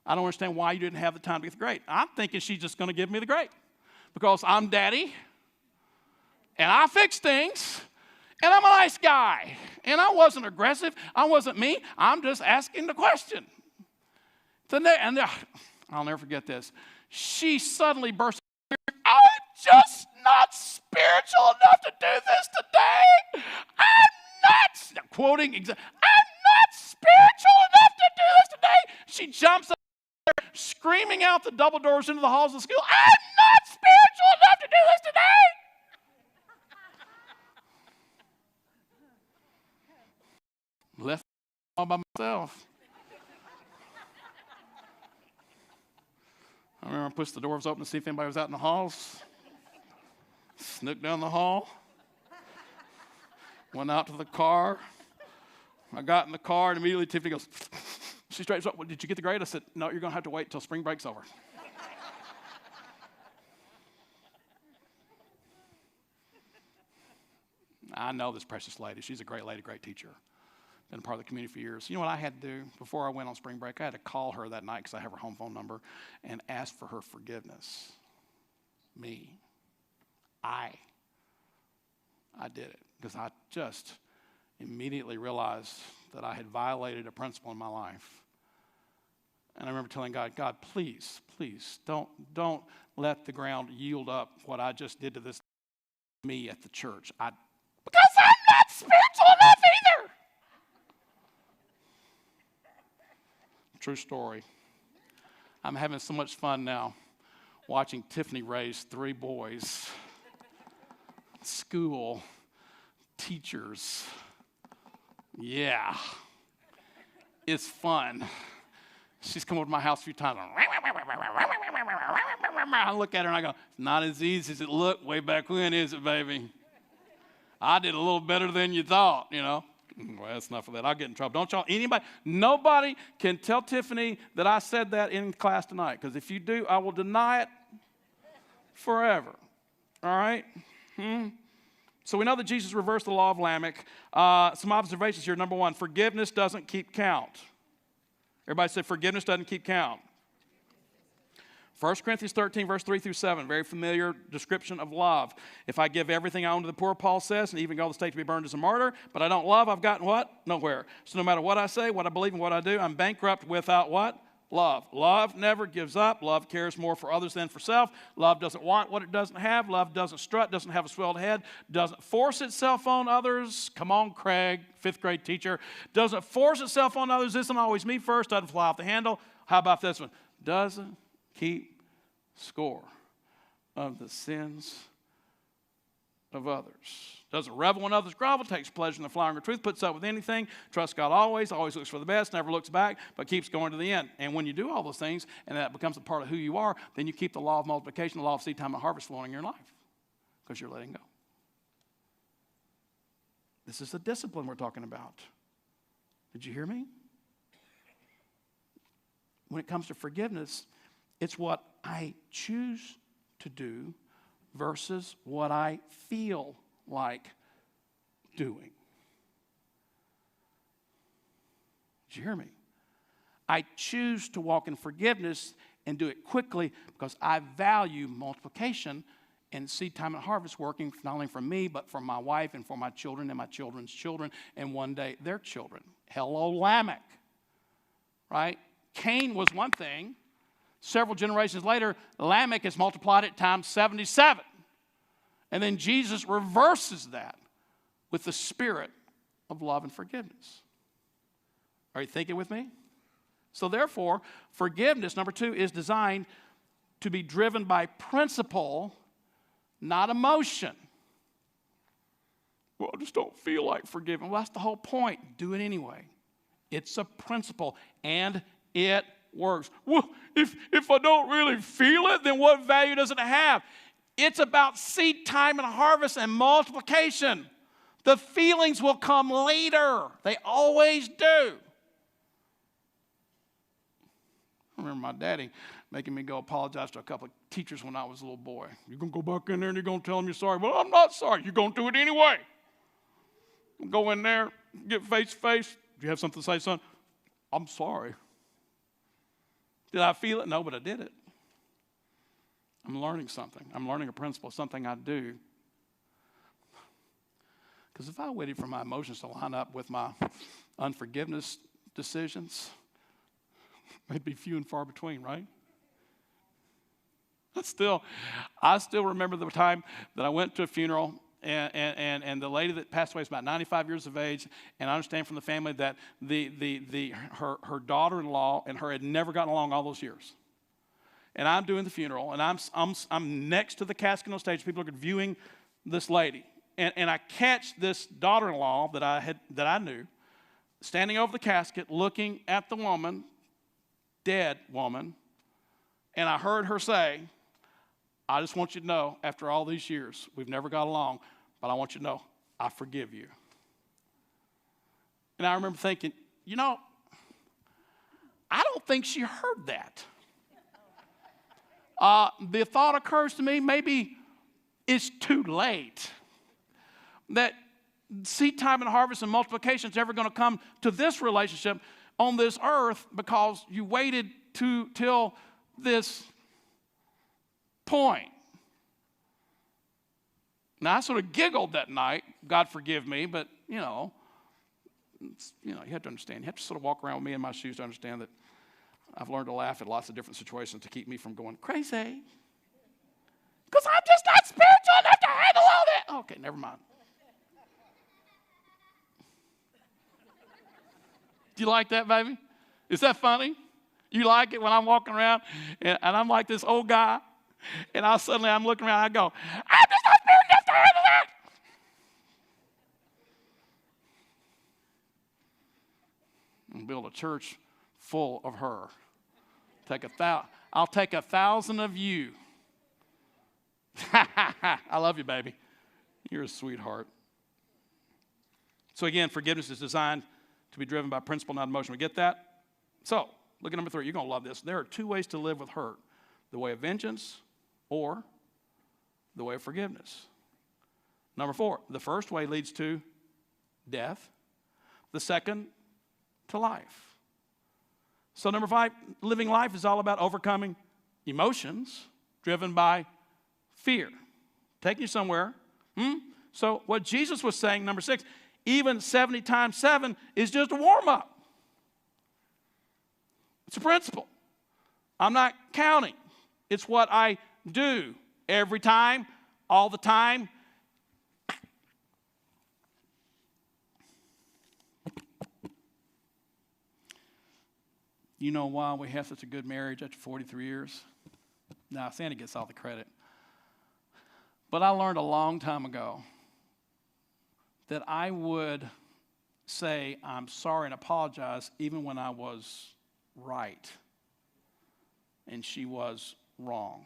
I don't understand why you didn't have the time to get the grade. I'm thinking she's just going to give me the grade because I'm daddy, and I fix things, and I'm a nice guy, and I wasn't aggressive. I wasn't mean. I'm just asking the question. I'll never forget this. She suddenly burst. I'm just not spiritual enough to do this today. I'm not quoting. I'm not spiritual enough to do this today. She jumps up there, screaming out the double doors into the halls of school. I'm not spiritual enough to do this today. Left all by myself. I remember I pushed the doors open to see if anybody was out in the halls. Snooked down the hall. Went out to the car. I got in the car, and immediately Tiffany goes, she straightens up, well, did you get the grade? I said, no, you're going to have to wait until spring break's over. I know this precious lady. She's a great lady, great teacher. Been a part of the community for years. You know what I had to do before I went on spring break? I had to call her that night because I have her home phone number and ask for her forgiveness. Me. I did it because I just immediately realized that I had violated a principle in my life. And I remember telling God, God, please, don't let the ground yield up what I just did to this me at the church. Because I'm not spiritual enough either. True story. I'm having so much fun now watching Tiffany raise 3 boys. School, teachers. Yeah. It's fun. She's come over to my house a few times. I look at her and I go, not as easy as it looked way back when, is it, baby? I did a little better than you thought, you know. Well, that's enough of that. I'll get in trouble. Don't y'all, nobody can tell Tiffany that I said that in class tonight, because if you do, I will deny it forever. All right? So we know that Jesus reversed the law of Lamech. Some observations here. Number 1, forgiveness doesn't keep count. Everybody say forgiveness doesn't keep count. 1 Corinthians 13, verse 3 through 7, very familiar description of love. If I give everything I own to the poor, Paul says, and even go to the stake to be burned as a martyr, but I don't love, I've gotten what? Nowhere. So no matter what I say, what I believe, and what I do, I'm bankrupt without what? Love. Love never gives up. Love cares more for others than for self. Love doesn't want what it doesn't have. Love doesn't strut, doesn't have a swelled head, doesn't force itself on others. Come on, Craig, 5th grade teacher. Doesn't force itself on others. Isn't always me first. Doesn't fly off the handle. How about this one? Doesn't keep score of the sins of others. Doesn't revel when others grovel, takes pleasure in the flowering of truth, puts up with anything, trusts God always looks for the best, never looks back, but keeps going to the end. And when you do all those things, and that becomes a part of who you are, then you keep the law of multiplication, the law of seed time and harvest flowing in your life, because you're letting go. This is the discipline we're talking about. Did you hear me? When it comes to forgiveness, it's what I choose to do versus what I feel like doing. Did you hear me? I choose to walk in forgiveness and do it quickly because I value multiplication and seed time and harvest working not only for me, but for my wife and for my children and my children's children and one day their children. Hello, Lamech. Right? Cain was one thing. Several generations later, Lamech is multiplied it times 77. And then Jesus reverses that with the spirit of love and forgiveness. Are you thinking with me? So therefore, forgiveness, number 2, is designed to be driven by principle, not emotion. Well, I just don't feel like forgiving. Well, that's the whole point. Do it anyway. It's a principle, and it works. Well, if I don't really feel it, then what value does it have? It's about seed time and harvest and multiplication. The feelings will come later. They always do. I remember my daddy making me go apologize to a couple of teachers when I was a little boy. You're going to go back in there and you're going to tell them you're sorry. Well, I'm not sorry. You're going to do it anyway. Go in there, get face to face. Do you have something to say, son? I'm sorry. Did I feel it? No, but I did it. I'm learning something. I'm learning a principle, something I do. Because if I waited for my emotions to line up with my unforgiveness decisions, they'd be few and far between, right? I still remember the time that I went to a funeral, and the lady that passed away was about 95 years of age, and I understand from the family that her daughter-in-law and her had never gotten along all those years. And I'm doing the funeral, and I'm next to the casket on stage. People are viewing this lady, and I catch this daughter-in-law that I knew standing over the casket, looking at the woman, dead woman, and I heard her say, "I just want you to know, after all these years, we've never got along, but I want you to know, I forgive you." And I remember thinking, I don't think she heard that. The thought occurs to me, maybe it's too late. That seed time and harvest and multiplication is ever going to come to this relationship on this earth because you waited till this point. Now, I sort of giggled that night. God forgive me, but, you have to understand. You have to sort of walk around with me in my shoes to understand that I've learned to laugh at lots of different situations to keep me from going crazy. Because I'm just not spiritual enough to handle all that. Okay, never mind. Do you like that, baby? Is that funny? You like it when I'm walking around and I'm like this old guy, and I'm looking around and I go, I'm just not spiritual enough to handle that. And build a church full of her. I'll take 1,000 of you. I love you, baby. You're a sweetheart. So again, forgiveness is designed to be driven by principle, not emotion. We get that? So, look at number 3. You're going to love this. There are 2 ways to live with hurt. The way of vengeance or the way of forgiveness. Number 4, the first way leads to death. The second, to life. So number 5, living life is all about overcoming emotions driven by fear. Taking you somewhere. So what Jesus was saying, number 6, even 70 times 7 is just a warm-up. It's a principle. I'm not counting. It's what I do every time, all the time. You know why we have such a good marriage after 43 years? Now, Sandy gets all the credit. But I learned a long time ago that I would say I'm sorry and apologize even when I was right and she was wrong.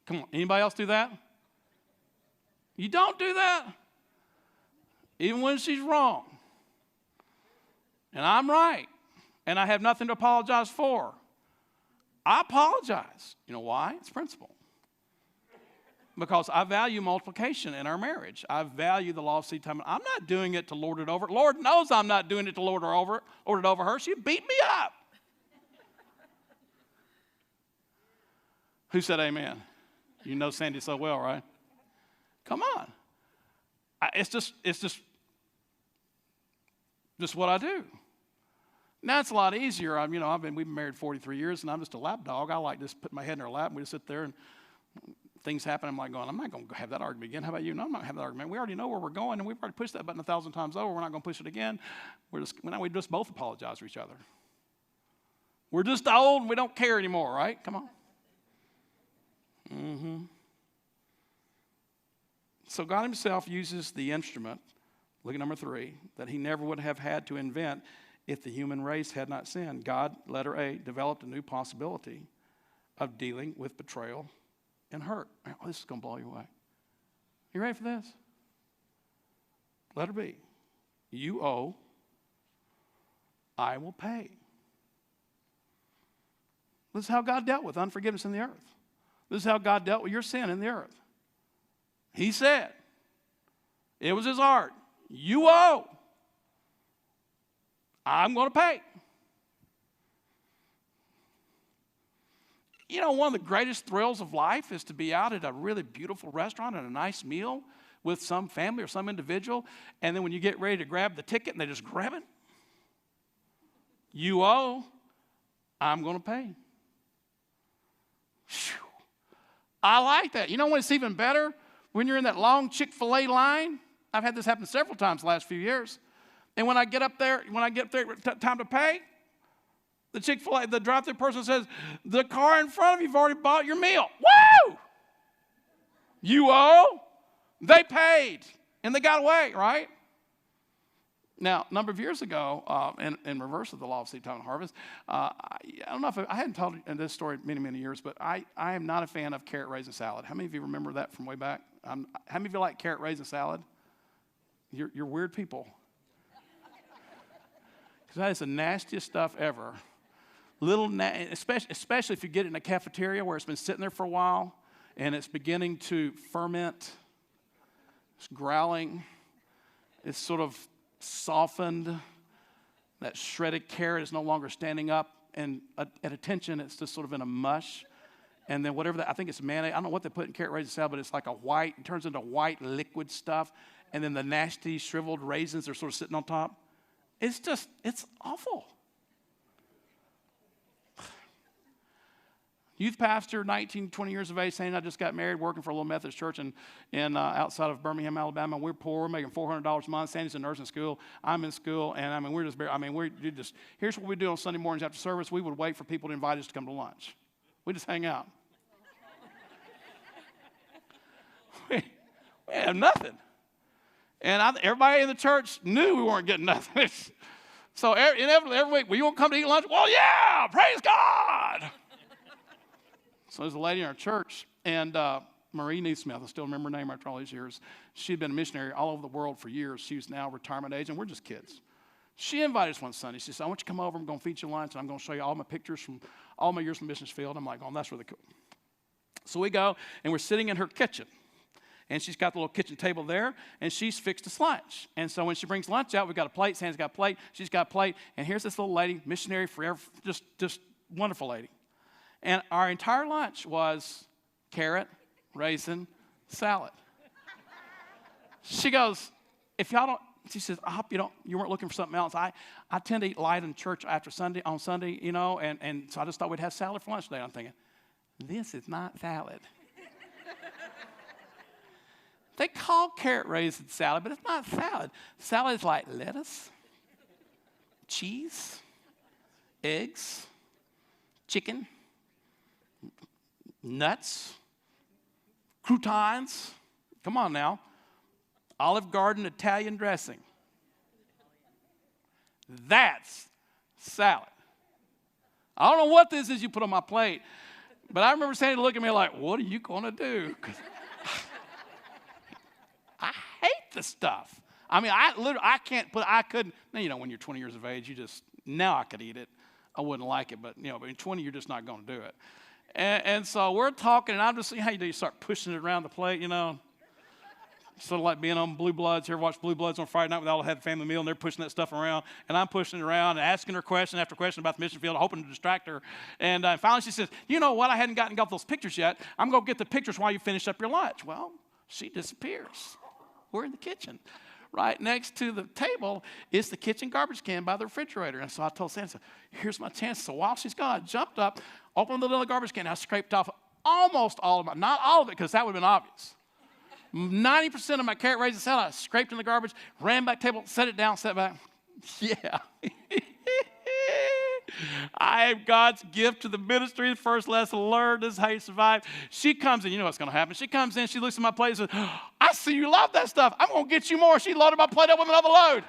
Come on, anybody else do that? You don't do that? Even when she's wrong. And I'm right. And I have nothing to apologize for. I apologize. You know why? It's principle. Because I value multiplication in our marriage. I value the law of seed time. I'm not doing it to lord it over. Lord knows I'm not doing it to lord it over her. She beat me up. Who said amen? You know Sandy so well, right? Come on. It's just what I do. Now it's a lot easier. We've been married 43 years, and I'm just a lap dog. I like just put my head in her lap, and we just sit there, and things happen. I'm like going, I'm not going to have that argument again. How about you? No, I'm not going to have that argument. We already know where we're going, and we've already pushed that button 1,000 times over. We're not going to push it again. We just both apologize to each other. We're just old, and we don't care anymore, right? Come on. So God himself uses the instrument, look at number 3, that he never would have had to invent if the human race had not sinned. God, letter A, developed a new possibility of dealing with betrayal and hurt. Oh, this is going to blow you away. You ready for this? Letter B, you owe, I will pay. This is how God dealt with unforgiveness in the earth. This is how God dealt with your sin in the earth. He said, it was his heart, you owe, I'm going to pay. You know, one of the greatest thrills of life is to be out at a really beautiful restaurant and a nice meal with some family or some individual, and then when you get ready to grab the ticket and they just grab it, you owe, I'm going to pay. Whew. I like that. You know when it's even better? When you're in that long Chick-fil-A line. I've had this happen several times the last few years. And when I get up there, time to pay, the Chick-fil-A, the drive-thru person says, the car in front of you've already bought your meal. Woo! You owe. They paid. And they got away, right? Now, a number of years ago, in reverse of the law of seed time and harvest, I don't know if I hadn't told you this story many, many years, but I am not a fan of carrot raisin salad. How many of you remember that from way back? How many of you like carrot raisin salad? You're weird people. Because that is the nastiest stuff ever. Especially if you get it in a cafeteria where it's been sitting there for a while and it's beginning to ferment. It's growling. It's sort of softened. That shredded carrot is no longer standing up and at attention. It's just sort of in a mush. And then whatever that, I think it's mayonnaise. I don't know what they put in carrot raisin salad, but it's like it turns into white liquid stuff. And then the nasty shriveled raisins are sort of sitting on top. It's awful. Youth pastor, 19, 20 years of age, saying I just got married, working for a little Methodist church in outside of Birmingham, Alabama. We're poor. We're making $400 a month. Sandy's in nursing school. I'm in school. And here's what we do on Sunday mornings after service. We would wait for people to invite us to come to lunch. We just hang out. we have nothing. And everybody in the church knew we weren't getting nothing. So inevitably every week, well, you want to come to eat lunch? Well, yeah, praise God. So there's a lady in our church, and Marie Neesmith, I still remember her name after all these years. She'd been a missionary all over the world for years. She was now retirement age, and we're just kids. She invited us one Sunday. She said, I want you to come over. I'm going to feed you lunch, and I'm going to show you all my pictures from all my years from missions field. I'm like, oh, that's really cool. So we go, and we're sitting in her kitchen. And she's got the little kitchen table there, and she's fixed us lunch. And so when she brings lunch out, we've got a plate. Sandy's got a plate. She's got a plate. And here's this little lady, missionary forever, just wonderful lady. And our entire lunch was carrot, raisin, salad. She goes, she says, I hope you weren't looking for something else. I tend to eat light in church on Sunday, and so I just thought we'd have salad for lunch today. I'm thinking, this is not salad. They call carrot raisin salad, but it's not salad. Salad is like lettuce, cheese, eggs, chicken, nuts, croutons. Come on now. Olive Garden Italian dressing. That's salad. I don't know what this is you put on my plate, but I remember Sandy looking at me like, what are you going to do? I hate the stuff. I mean, I couldn't, when you're 20 years of age, now I could eat it. I wouldn't like it, but in 20, you're just not going to do it. And so we're talking, and I'm just, how you do, you start pushing it around the plate, Sort of like being on Blue Bloods. You ever watch Blue Bloods on Friday night? We all had a family meal, and they're pushing that stuff around. And I'm pushing it around and asking her question after question about the mission field, hoping to distract her. And finally she says, you know what? I hadn't got those pictures yet. I'm going to get the pictures while you finish up your lunch. Well, she disappears. We're in the kitchen. Right next to the table is the kitchen garbage can by the refrigerator. And so I told Sandy, here's my chance. So while she's gone, I jumped up, opened the little garbage can. I scraped off almost all of it. Not all of it, because that would have been obvious. 90% of my carrot raisin salad, I scraped in the garbage, ran back to the table, set it down, sat back. Yeah. I am God's gift to the ministry. The first lesson learned. This is how you survive. She comes in. You know what's going to happen. She comes in. She looks at my plate and says, I see you love that stuff. I'm going to get you more. She loaded my plate up with another load.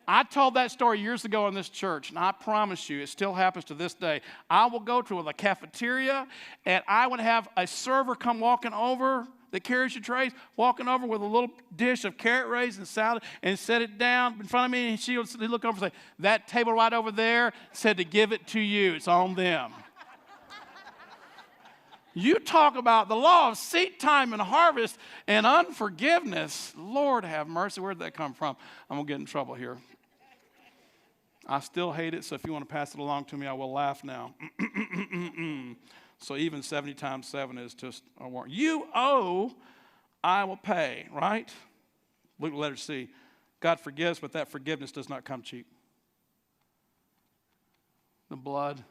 I told that story years ago in this church, and I promise you, it still happens to this day. I will go to the cafeteria, and I would have a server come walking over that carries your trays, walking over with a little dish of carrot raisin salad and set it down in front of me, and she would look over and say, that table right over there said to give it to you. It's on them. You talk about the law of seed time and harvest and unforgiveness. Lord have mercy. Where did that come from? I'm going to get in trouble here. I still hate it, so if you want to pass it along to me, I will laugh now. So even 70 times 7 is just a warning. You owe, I will pay, right? Look at letter C. God forgives, but that forgiveness does not come cheap. The blood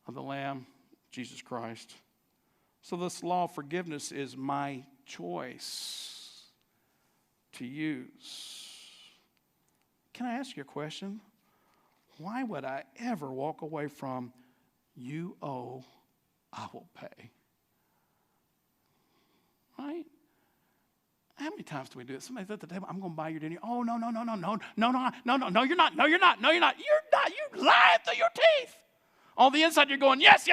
of the Lamb, Jesus Christ. So this law of forgiveness is my choice to use. Can I ask you a question? Why would I ever walk away from you owe, I will pay? Right? How many times do we do it? Somebody's at the table, I'm going to buy your dinner. Oh, no, you're not. You're not. You lying through your teeth. On the inside, you're going, yes.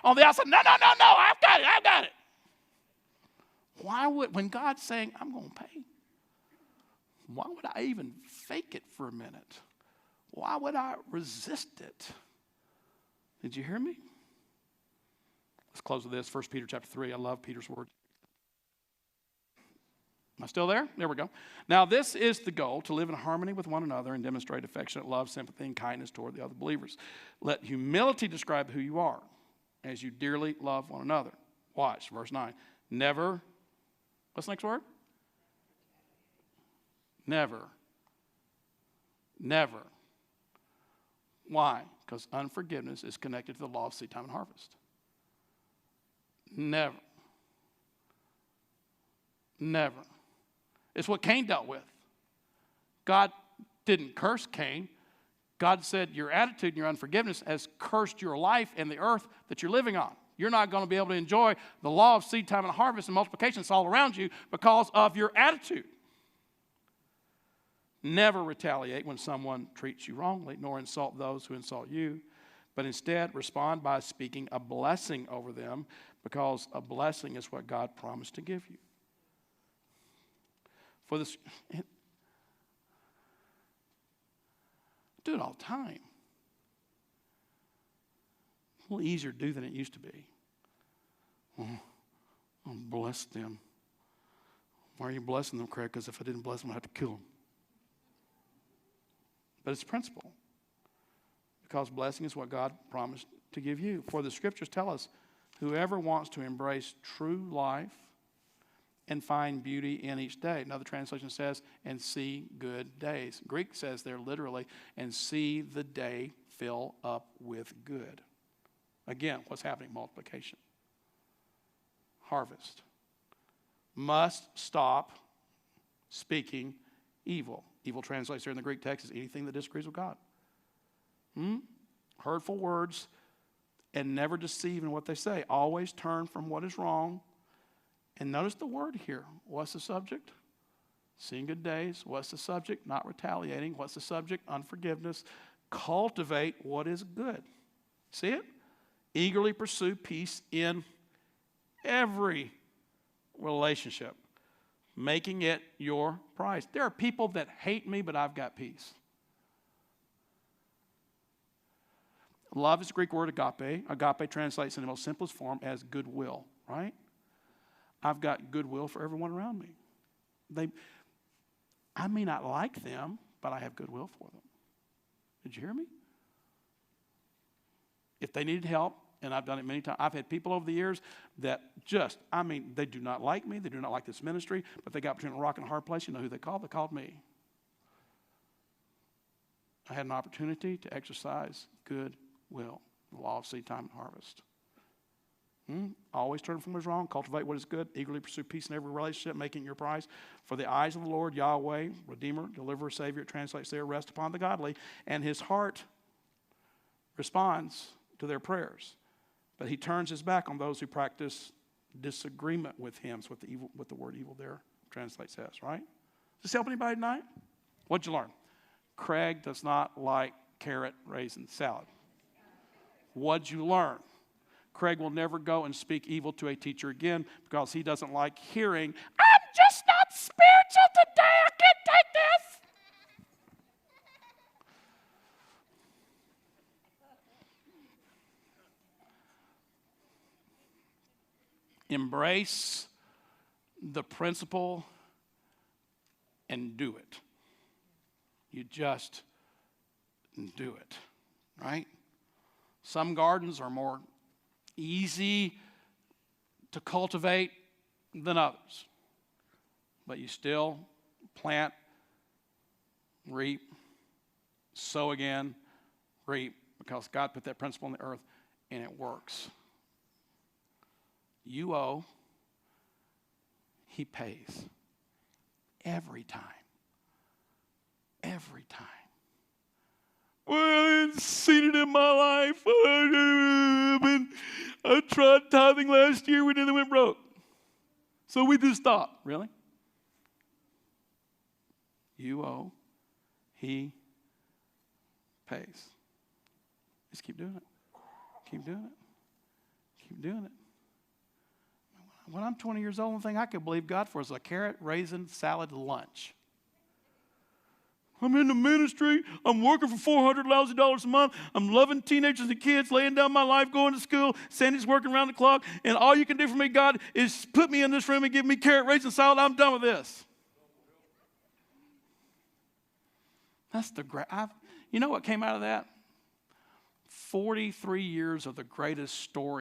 On the outside, no, I've got it. Why would, when God's saying, I'm going to pay, why would I even fake it for a minute? Why would I resist it? Did you hear me? Let's close with this. 1 Peter chapter 3. I love Peter's word. Am I still there? There we go. Now, this is the goal, to live in harmony with one another and demonstrate affectionate love, sympathy, and kindness toward the other believers. Let humility describe who you are as you dearly love one another. Watch, verse 9. Never, what's the next word? Never. Why? Because unforgiveness is connected to the law of seed time and harvest. Never. It's what Cain dealt with. God didn't curse Cain. God said your attitude and your unforgiveness has cursed your life and the earth that you're living on. You're not going to be able to enjoy the law of seed time and harvest and multiplication that's all around you because of your attitude. Never retaliate when someone treats you wrongly, nor insult those who insult you, but instead respond by speaking a blessing over them, because a blessing is what God promised to give you. For this, do it all the time. A little easier to do than it used to be. I'll bless them. Why are you blessing them, Craig? Because if I didn't bless them, I'd have to kill them. But it's principle. Because blessing is what God promised to give you. For the scriptures tell us, whoever wants to embrace true life and find beauty in each day. Another translation says, and see good days. Greek says there literally, and see the day fill up with good. Again, what's happening? Multiplication. Harvest. Must stop speaking evil. Evil translates there in the Greek text is anything that disagrees with God. Hurtful words, and never deceive in what they say. Always turn from what is wrong. And notice the word here. What's the subject? Seeing good days. What's the subject? Not retaliating. What's the subject? Unforgiveness. Cultivate what is good. See it? Eagerly pursue peace in every relationship, making it your prize. There are people that hate me, but I've got peace. Love is the Greek word agape. Agape translates in the most simplest form as goodwill, right? I've got goodwill for everyone around me. I may not like them, but I have goodwill for them. Did you hear me? If they needed help, and I've done it many times, I've had people over the years that they do not like me, they do not like this ministry, but they got between a rock and a hard place. You know who they called? They called me. I had an opportunity to exercise goodwill, the law of seed time and harvest. Always turn from what is wrong, cultivate what is good, eagerly pursue peace in every relationship, making your prize. For the eyes of the Lord, Yahweh, Redeemer, Deliverer, Savior, it translates there, rest upon the godly, and his heart responds to their prayers. But he turns his back on those who practice disagreement with him. That's what the word evil there translates as, right? Does this help anybody tonight? What'd you learn? Craig does not like carrot raisin salad. What'd you learn? Craig will never go and speak evil to a teacher again because he doesn't like hearing, I'm just not spiritual today, I can't take this. embrace the principle and do it. You just do it, right? Some gardens are more easy to cultivate than others. But you still plant, reap, sow again, reap, because God put that principle in the earth and it works. You owe, he pays. Every time. Every time. Well, I haven't seen it in my life. I tried tithing last year, we nearly went broke. So we just stopped. Really? You owe, he pays. Just keep doing it. Keep doing it. Keep doing it. When I'm 20 years old, the thing I could believe God for is a carrot, raisin, salad lunch. I'm in the ministry. I'm working for $400 lousy a month. I'm loving teenagers and kids, laying down my life, going to school. Sandy's working around the clock. And all you can do for me, God, is put me in this room and give me carrot, raisin, salad. I'm done with this. That's the great. You know what came out of that? 43 years of the greatest story